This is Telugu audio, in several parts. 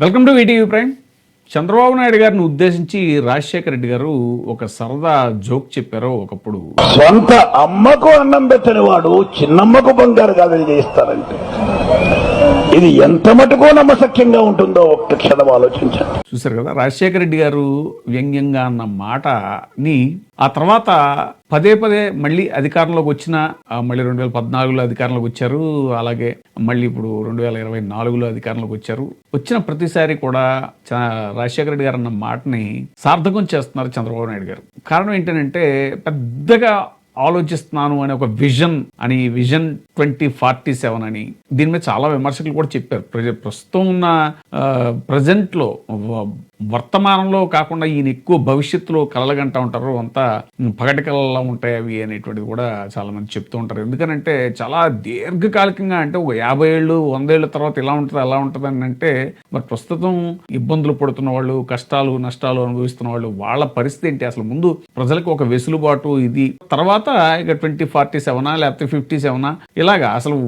Welcome to VTV prime. Chandrababu Naidu గారిని ఉద్దేశించి రాజశేఖర రెడ్డి గారు ఒక సరదా జోక్ చెప్పారు ఒకప్పుడు. సొంత అమ్మకు అన్నం పెట్టని వాడు చిన్నమ్మకు బంగారు గాజులు చేయిస్తారంటే ఇది ఎంత మటుకో నమ్మశక్యంగా ఉంటుందో ఒక్క క్షణం ఆలోచించండి. చూశారు కదా, రాజశేఖర రెడ్డి గారు వ్యంగ్యంగా అన్న మాటని ఆ తర్వాత పదే పదే మళ్ళీ అధికారంలోకి వచ్చిన మళ్ళీ 2014లో అధికారంలోకి వచ్చారు. అలాగే మళ్ళీ ఇప్పుడు 2024లో అధికారంలోకి వచ్చారు. వచ్చిన ప్రతిసారి కూడా రాజశేఖర రెడ్డి గారు అన్న మాటని సార్థకం చేస్తున్నారు చంద్రబాబు నాయుడు గారు. కారణం ఏంటంటే పెద్దగా ఆలోచిస్తున్నాను అనే ఒక విజన్ 2047 అని దీని మీద చాలా విమర్శకులు కూడా చెప్పారు. ప్రస్తుతం ఉన్న ప్రజెంట్లో వర్తమానంలో కాకుండా ఈయన ఎక్కువ భవిష్యత్తులో కలలుగంటూ ఉంటారు. అంతా పగటి కళలా ఉంటాయి అవి అనేటువంటిది కూడా చాలా మంది చెప్తూ ఉంటారు. ఎందుకనంటే చాలా దీర్ఘకాలికంగా, అంటే ఒక 50 ఏళ్ళు 100 ఏళ్ళ తర్వాత ఇలా ఉంటుంది అలా ఉంటుంది అని అంటే, మరి ప్రస్తుతం ఇబ్బందులు పడుతున్న వాళ్ళు, కష్టాలు నష్టాలు అనుభవిస్తున్న వాళ్ళు, వాళ్ళ పరిస్థితి ఏంటి? అసలు ముందు ప్రజలకు ఒక వెసులుబాటు ఇది, తర్వాత ఇక 2047 లేకపోతే 57 ఇలాగా అసలు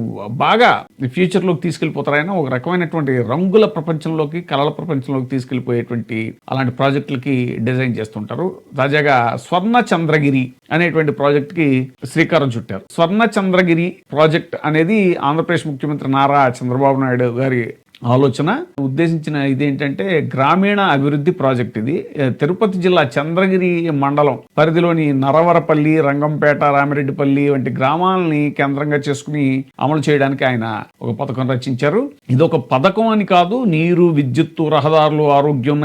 బాగా ఫ్యూచర్లోకి తీసుకెళ్లిపోతారైనా ఒక రకమైనటువంటి రంగుల ప్రపంచంలోకి, కళల ప్రపంచంలోకి తీసుకెళ్లిపోయేటువంటి అలాంటి ప్రాజెక్టులకి డిజైన్ చేస్తుంటారు. తాజాగా స్వర్ణ చంద్రగిరి అనేటువంటి ప్రాజెక్ట్ కి శ్రీకారం చుట్టారు. స్వర్ణ చంద్రగిరి ప్రాజెక్ట్ అనేది ఆంధ్రప్రదేశ్ ముఖ్యమంత్రి నారా చంద్రబాబు నాయుడు గారి ఆలోచన ఉద్దేశించిన ఇదేంటంటే గ్రామీణ అభివృద్ధి ప్రాజెక్ట్. ఇది తిరుపతి జిల్లా చంద్రగిరి మండలం పరిధిలోని నరవరపల్లి, రంగంపేట, రామిరెడ్డిపల్లి వంటి గ్రామాలని కేంద్రంగా చేసుకుని అమలు చేయడానికి ఆయన ఒక పథకం రచించారు. ఇది ఒక పథకం అని కాదు, నీరు, విద్యుత్తు, రహదారులు, ఆరోగ్యం,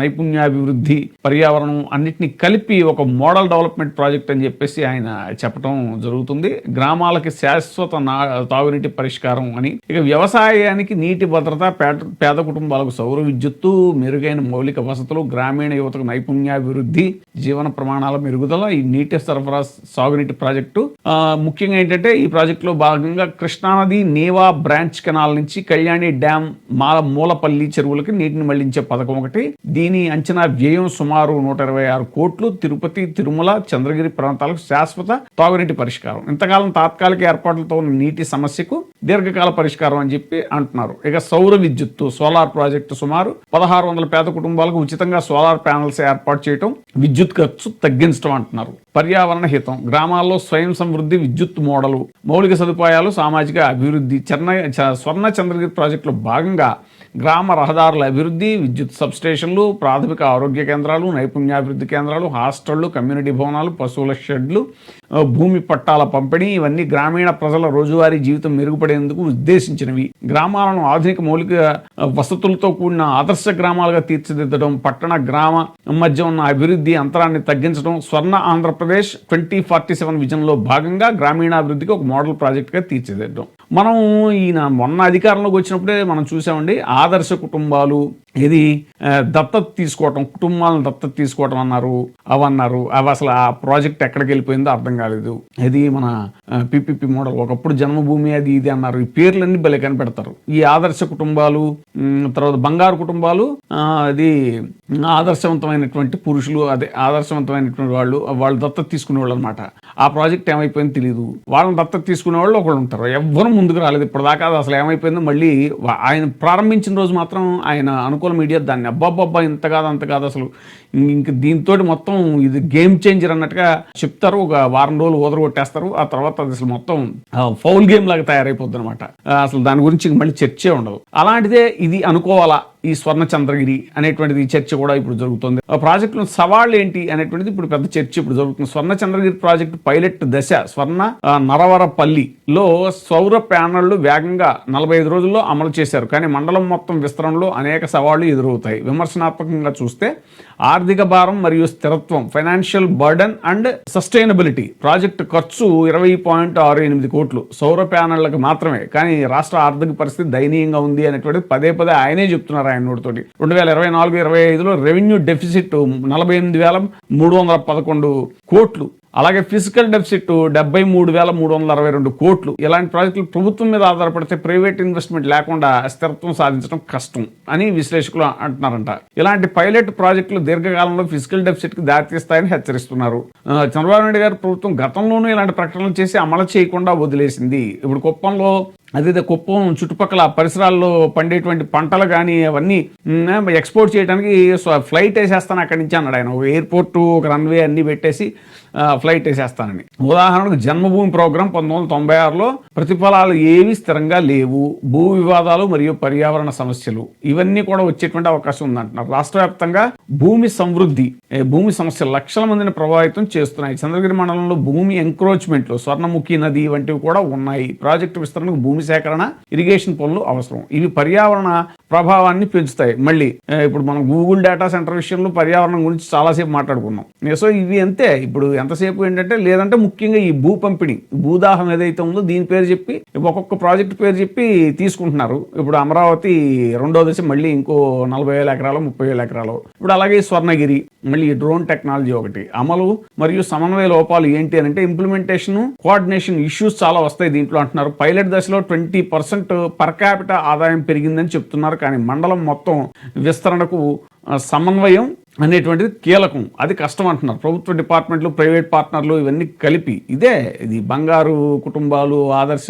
నైపుణ్యాభివృద్ధి, పర్యావరణం అన్నిటిని కలిపి ఒక మోడల్ డెవలప్మెంట్ ప్రాజెక్ట్ అని చెప్పేసి ఆయన చెప్పడం జరుగుతుంది. గ్రామాలకి శాశ్వత తాగునీటి పరిష్కారం అని, ఇక వ్యవసాయానికి నీటి భద్రత, పేద కుటుంబాలకు సౌర విద్యుత్తు, మెరుగైన మౌలిక వసతులు, గ్రామీణ యువతకు నైపుణ్యాభివృద్ధి, జీవన ప్రమాణాల మెరుగుదల, ఈ నీటి సరఫరా సాగునీటి ప్రాజెక్టు. ముఖ్యంగా ఏంటంటే ఈ ప్రాజెక్టులో భాగంగా కృష్ణానది నేవా బ్రాంచ్ కెనాల్ నుంచి కళ్యాణి డ్యామ్ మూలపల్లి చెరువులకి నీటిని మళ్లించే పథకం ఒకటి. దీని అంచనా వ్యయం సుమారు 126 కోట్లు. తిరుపతి, తిరుమల, చంద్రగిరి ప్రాంతాలకు శాశ్వత తాగునీటి పరిష్కారం. ఇంతకాలం తాత్కాలిక ఏర్పాట్లతో ఉన్న నీటి సమస్యకు దీర్ఘకాల పరిష్కారం అని చెప్పి అంటున్నారు. ఇక సౌర విద్యుత్తు, సోలార్ ప్రాజెక్టు సుమారు 1600 పేద కుటుంబాలకు ఉచితంగా సోలార్ ప్యానల్స్ ఏర్పాటు చేయడం, విద్యుత్ ఖర్చు తగ్గించడం అంటున్నారు. పర్యావరణ హితం, గ్రామాల్లో స్వయం సమృద్ధి, విద్యుత్ మోడలు, మౌలిక సదుపాయాలు, సామాజిక అభివృద్ధి. స్వర్ణ చంద్రగిరి ప్రాజెక్టులో భాగంగా గ్రామ రహదారుల అభివృద్ధి, విద్యుత్ సబ్స్టేషన్లు, ప్రాథమిక ఆరోగ్య కేంద్రాలు, నైపుణ్యాభివృద్ధి కేంద్రాలు, హాస్టళ్లు, కమ్యూనిటీ భవనాలు, పశువుల షెడ్లు, భూమి పట్టాల పంపిణీ, ఇవన్నీ గ్రామీణ ప్రజల రోజువారీ జీవితం మెరుగుపడేందుకు ఉద్దేశించినవి. గ్రామాలను ఆధునిక మౌలిక వసతులతో కూడిన ఆదర్శ గ్రామాలుగా తీర్చిదిద్దడం, పట్టణ గ్రామ మధ్య ఉన్న అభివృద్ధి అంతరాన్ని తగ్గించడం. స్వర్ణ ఆంధ్రప్రదేశ్ 2047 విజన్లో భాగంగా గ్రామీణాభివృద్ధికి ఒక మోడల్ ప్రాజెక్టుగా తీర్చిదిద్దడం. మనం ఈయన మొన్న అధికారంలోకి వచ్చినప్పుడే మనం చూసామండి. ఆదర్శ కుటుంబాలు, ఇది దత్తత తీసుకోవటం, కుటుంబాలను దత్తత తీసుకోవటం అన్నారు. అవి అసలు ఆ ప్రాజెక్ట్ ఎక్కడికి వెళ్ళిపోయిందో అర్థం కాలేదు. ఇది మన పిపిపి మోడల్, ఒకప్పుడు జన్మభూమి అది ఇది అన్నారు. ఈ పేర్లన్నీ భలే కనిపెడతారు. ఈ ఆదర్శ కుటుంబాలు, తర్వాత బంగారు కుటుంబాలు, అది ఆదర్శవంతమైనటువంటి పురుషులు, అదే ఆదర్శవంతమైనటువంటి వాళ్ళు దత్తత తీసుకునే వాళ్ళు అనమాట. ఆ ప్రాజెక్ట్ ఏమైపోయిందో తెలియదు. వాళ్ళని దత్తత తీసుకునే వాళ్ళు ఒకళ్ళు ఉంటారు. ఎవ్వరూ ముందుకు రాలేదు ఇప్పటిదాకా. అది అసలు ఏమైపోయిందో మళ్ళీ ఆయన ప్రారంభించిన రోజు మాత్రం ఆయన అనుకూల మీడియా దాన్ని అబ్బాబ్బా ఇంత కాదు అంత కాదు అసలు ఇంక దీంతో మొత్తం ఇది గేమ్ చేంజర్ అన్నట్టుగా చెప్తారు. ఒక వారం రోజులు ఓదరగొట్టేస్తారు. ఆ తర్వాత అది అసలు మొత్తం ఫౌల్ గేమ్ లాగా తయారైపోద్ది అనమాట. అసలు దాని గురించి మళ్ళీ చర్చే ఉండదు. అలాంటిదే ఇది అనుకోవాలా ఈ స్వర్ణ చంద్రగిరి అనేటువంటిది చర్చ కూడా ఇప్పుడు జరుగుతుంది. ఆ ప్రాజెక్టులో సవాళ్ళు ఏంటి అనేటువంటిది ఇప్పుడు పెద్ద చర్చ ఇప్పుడు జరుగుతుంది. స్వర్ణ చంద్రగిరి ప్రాజెక్టు పైలట్ దశ స్వర్ణ నరవరపల్లిలో సౌర ప్యానళ్లు వేగంగా 45 రోజుల్లో అమలు చేశారు. కానీ మండలం మొత్తం విస్తరణలో అనేక సవాళ్లు ఎదురవుతాయి. విమర్శనాత్మకంగా చూస్తే ఆర్థిక భారం మరియు స్థిరత్వం, financial burden and sustainability. Project ఖర్చు 20.68 కోట్లు సౌర ప్యానళ్లకు మాత్రమే. కానీ రాష్ట్ర ఆర్థిక పరిస్థితి దయనీయంగా ఉంది అనేటువంటిది పదే ఆయనే చెప్తున్నారు ఆయన నోటితోటి. 2024-25లో రెవెన్యూ డెఫిసిట్ 48,311 కోట్లు. అలాగే ఫిజికల్ డెఫిసిట్ 73,362 కోట్లు. ఇలాంటి ప్రాజెక్టులు ప్రభుత్వం మీద ఆధారపడితే ప్రైవేట్ ఇన్వెస్ట్మెంట్ లేకుండా స్థిరత్వం సాధించడం కష్టం అని విశ్లేషకులు అంటున్నారంట. ఇలాంటి పైలట్ ప్రాజెక్టులు దీర్ఘకాలంలో ఫిజికల్ డెఫిసిట్ కి దారితీస్తాయని హెచ్చరిస్తున్నారు. చంద్రబాబు నాయుడు గారు ప్రభుత్వం గతంలోనూ ఇలాంటి ప్రకటనలు చేసి అమలు చేయకుండా వదిలేసింది. ఇప్పుడు కుప్పంలో అదే కుప్పం చుట్టుపక్కల పరిసరాల్లో పండేటువంటి పంటలు కానీ అవన్నీ ఎక్స్పోర్ట్ చేయడానికి ఫ్లైట్ వేసేస్తాను అక్కడి నుంచి అన్నాడు ఆయన. ఒక ఎయిర్పోర్టు, ఒక రన్వే అన్ని పెట్టేసి ఫ్లైట్ వేసేస్తానని. ఉదాహరణకు జన్మభూమి ప్రోగ్రాం 1996లో ప్రతిఫలాలు ఏవి స్థిరంగా లేవు, భూ వివాదాలు మరియు పర్యావరణ సమస్యలు ఇవన్నీ కూడా వచ్చేటువంటి అవకాశం ఉందంటున్నారు. రాష్ట్ర వ్యాప్తంగా భూమి సమృద్ధి, భూమి సమస్యలు లక్షల మందిని ప్రభావితం చేస్తున్నాయి. చంద్రగిరి మండలంలో భూమి ఎంక్రోచ్మెంట్లు, స్వర్ణముఖి నది వంటివి కూడా ఉన్నాయి. ప్రాజెక్టు విస్తరణకు భూమి సేకరణ, ఇరిగేషన్ పనులు అవసరం. ఇవి పర్యావరణ ప్రభావాన్ని పెంచుతాయి. మళ్ళీ ఇప్పుడు మనం గూగుల్ డేటా సెంటర్ విషయంలో పర్యావరణం గురించి చాలాసేపు మాట్లాడుకున్నాం. సో ఇవి అంతే. ఇప్పుడు ఎంతసేపు ఏంటంటే లేదంటే ముఖ్యంగా ఈ భూ పంపిణీ, భూదాహం ఏదైతే ఉందో దీని పేరు చెప్పి ఒక్కొక్క ప్రాజెక్ట్ పేరు చెప్పి తీసుకుంటున్నారు. ఇప్పుడు అమరావతి 2వ దశ మళ్ళీ ఇంకో 40,000 ఎకరాలు 30,000 ఎకరాలు. ఇప్పుడు అలాగే స్వర్ణగిరి, మళ్ళీ డ్రోన్ టెక్నాలజీ ఒకటి. అమలు మరియు సమన్వయ లోపాలు ఏంటి అని అంటే ఇంప్లిమెంటేషన్, కోఆర్డినేషన్ ఇష్యూస్ చాలా వస్తాయి దీంట్లో అంటున్నారు. పైలట్ దశలో 20% పర్ క్యాపిటా ఆదాయం పెరిగిందని చెప్తున్నారు. కానీ మండలం మొత్తం విస్తరణకు సమన్వయం అనేటువంటిది కీలకం, అది కష్టం అంటున్నారు. ప్రభుత్వ డిపార్ట్మెంట్లు, ప్రైవేట్ పార్ట్నర్లు ఇవన్నీ కలిపి ఇది బంగారు కుటుంబాలు, ఆదర్శ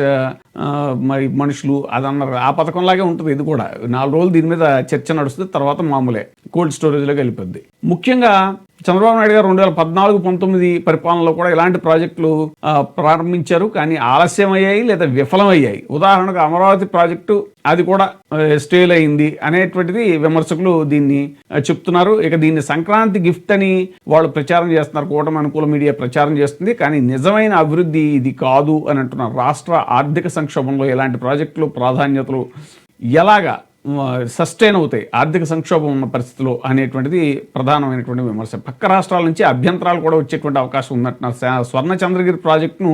మరి మనుషులు అదన్నారు. ఆ పథకంలాగే ఉంటుంది ఇది కూడా. 4 రోజులు దీని మీద చర్చ నడుస్తుంది, తర్వాత మామూలే కోల్డ్ స్టోరేజ్లోకి వెళ్ళిపోద్ది. ముఖ్యంగా చంద్రబాబు నాయుడు గారు 2014-19 పరిపాలనలో కూడా ఇలాంటి ప్రాజెక్టులు ప్రారంభించారు, కానీ ఆలస్యం అయ్యాయి లేదా విఫలమయ్యాయి. ఉదాహరణకు అమరావతి ప్రాజెక్టు అది కూడా స్టేల్ అయింది అనేటువంటిది విమర్శకులు దీన్ని చెప్తున్నారు. ఇక దీన్ని సంక్రాంతి గిఫ్ట్ అని వాళ్ళు ప్రచారం చేస్తున్నారు, కూటమి అనుకూల మీడియా ప్రచారం చేస్తుంది. కానీ నిజమైన అభివృద్ధి ఇది కాదు అని అంటున్నారు. రాష్ట్ర ఆర్థిక సంక్షోభంలో ఇలాంటి ప్రాజెక్టులు ప్రాధాన్యతలు ఎలాగా సస్టైన్ అవుతాయి ఆర్థిక సంక్షోభం ఉన్న పరిస్థితిలో అనేటువంటిది ప్రధానమైనటువంటి విమర్శ. పక్క రాష్ట్రాల నుంచి అభ్యంతరాలు కూడా వచ్చేటువంటి అవకాశం ఉందంటున్నారు. స్వర్ణ చంద్రగిరి ప్రాజెక్టును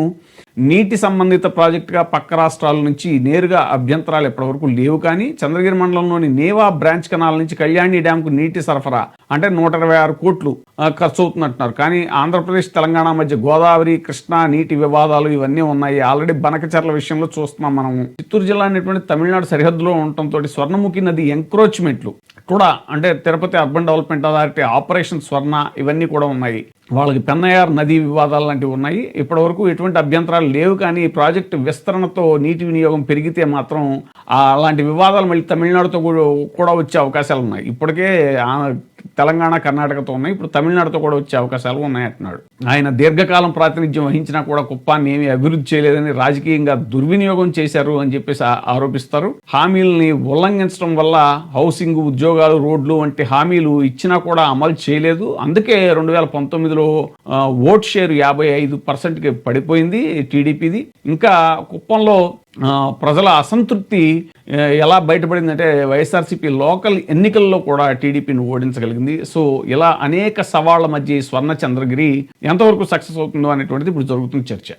నీటి సంబంధిత ప్రాజెక్టుగా పక్క రాష్ట్రాల నుంచి నేరుగా అభ్యంతరాలు ఎప్పటివరకు లేవు. కానీ చంద్రగిరి మండలంలోని నేవా బ్రాంచ్ కెనాల్ నుంచి కళ్యాణి డ్యాంకు నీటి సరఫరా అంటే 126 కోట్లు ఖర్చు అవుతుందంటున్నారు. కానీ ఆంధ్రప్రదేశ్, తెలంగాణ మధ్య గోదావరి, కృష్ణా నీటి వివాదాలు ఇవన్నీ ఉన్నాయి. ఆల్రెడీ బనకచర్ల విషయంలో చూస్తున్నాం మనం. చిత్తూరు జిల్లా అనేటువంటి తమిళనాడు సరిహద్దులో ఉండటంతో స్వర్ణముఖి నది ఎంక్రోచ్మెంట్లు కూడా అంటే Tirupati urban development authority, operation స్వర్ణ ఇవన్నీ కూడా ఉన్నాయి. వాళ్ళకి పెన్నయార్ నదీ వివాదాలు లాంటివి ఉన్నాయి. ఇప్పటివరకు ఎటువంటి అభ్యంతరాలు లేవు. కానీ ఈ ప్రాజెక్టు విస్తరణతో నీటి వినియోగం పెరిగితే మాత్రం అలాంటి వివాదాలు మళ్ళీ తమిళనాడుతో కూడా వచ్చే అవకాశాలు ఉన్నాయి. ఇప్పటికే తెలంగాణ, కర్ణాటకతో ఉన్నాయి, ఇప్పుడు తమిళనాడుతో కూడా వచ్చే అవకాశాలు ఉన్నాయంటున్నాడు. ఆయన దీర్ఘకాలం ప్రాతినిధ్యం వహించినా కూడా కుప్పాన్ని ఏమీ అభివృద్ధి చేయలేదని, రాజకీయంగా దుర్వినియోగం చేశారు అని చెప్పేసి ఆరోపిస్తారు. హామీలని ఉల్లంఘించడం వల్ల హౌసింగ్, ఉద్యోగాలు, రోడ్లు వంటి హామీలు ఇచ్చినా కూడా అమలు చేయలేదు. అందుకే 2019లో ఓట్ షేర్ 55%కి పడిపోయింది టీడీపీది. ఇంకా కుప్పంలో ప్రజల అసంతృప్తి ఎలా బయటపడిందంటే వైఎస్ఆర్సీపీ లోకల్ ఎన్నికల్లో కూడా టీడీపీని ఓడించగలిగింది. సో ఇలా అనేక సవాళ్ల మధ్య స్వర్ణ చంద్రగిరి ఎంతవరకు సక్సెస్ అవుతుందో అనేటువంటిది ఇప్పుడు జరుగుతున్న చర్చ.